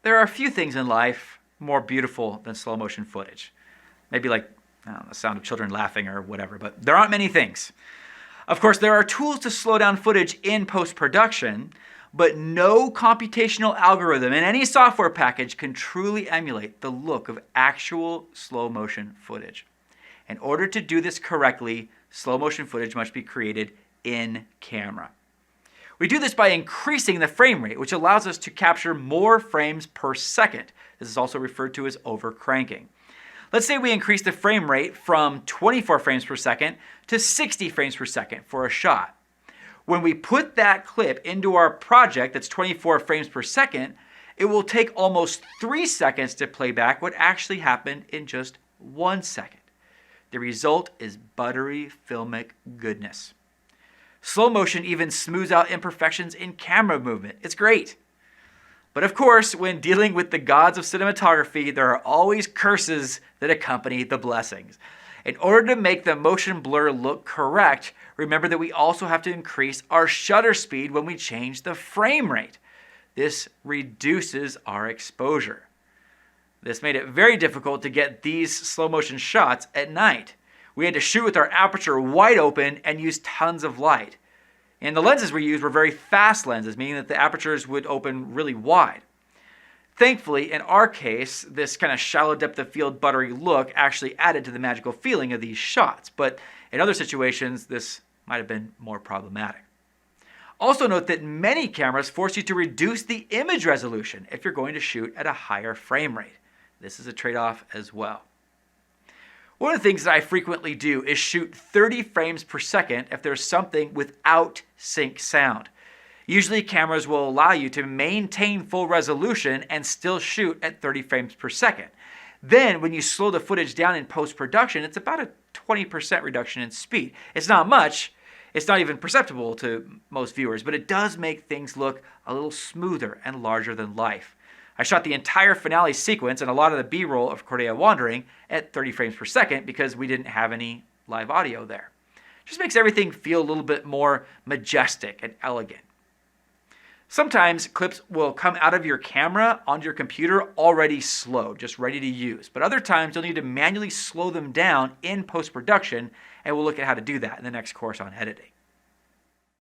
There are a few things in life more beautiful than slow motion footage. Maybe like, I don't know, the sound of children laughing or whatever, but there aren't many things. Of course, there are tools to slow down footage in post-production, but no computational algorithm in any software package can truly emulate the look of actual slow motion footage. In order to do this correctly, slow motion footage must be created in camera. We do this by increasing the frame rate, which allows us to capture more frames per second. This is also referred to as overcranking. Let's say we increase the frame rate from 24 frames per second to 60 frames per second for a shot. When we put that clip into our project that's 24 frames per second, it will take almost 3 seconds to play back what actually happened in just 1 second. The result is buttery filmic goodness. Slow motion even smooths out imperfections in camera movement. It's great. But of course, when dealing with the gods of cinematography, there are always curses that accompany the blessings. In order to make the motion blur look correct, remember that we also have to increase our shutter speed when we change the frame rate. This reduces our exposure. This made it very difficult to get these slow motion shots at night. We had to shoot with our aperture wide open and use tons of light. And the lenses we used were very fast lenses, meaning that the apertures would open really wide. Thankfully, in our case, this kind of shallow depth of field buttery look actually added to the magical feeling of these shots. But in other situations, this might have been more problematic. Also note that many cameras force you to reduce the image resolution if you're going to shoot at a higher frame rate. This is a trade-off as well. One of the things that I frequently do is shoot 30 frames per second if there's something without sync sound. Usually cameras will allow you to maintain full resolution and still shoot at 30 frames per second. Then when you slow the footage down in post-production, it's about a 20% reduction in speed. It's not much, it's not even perceptible to most viewers, but it does make things look a little smoother and larger than life. I shot the entire finale sequence and a lot of the B-roll of Cordelia Wandering at 30 frames per second because we didn't have any live audio there. Just makes everything feel a little bit more majestic and elegant. Sometimes clips will come out of your camera onto your computer already slowed, just ready to use. But other times you'll need to manually slow them down in post-production, and we'll look at how to do that in the next course on editing.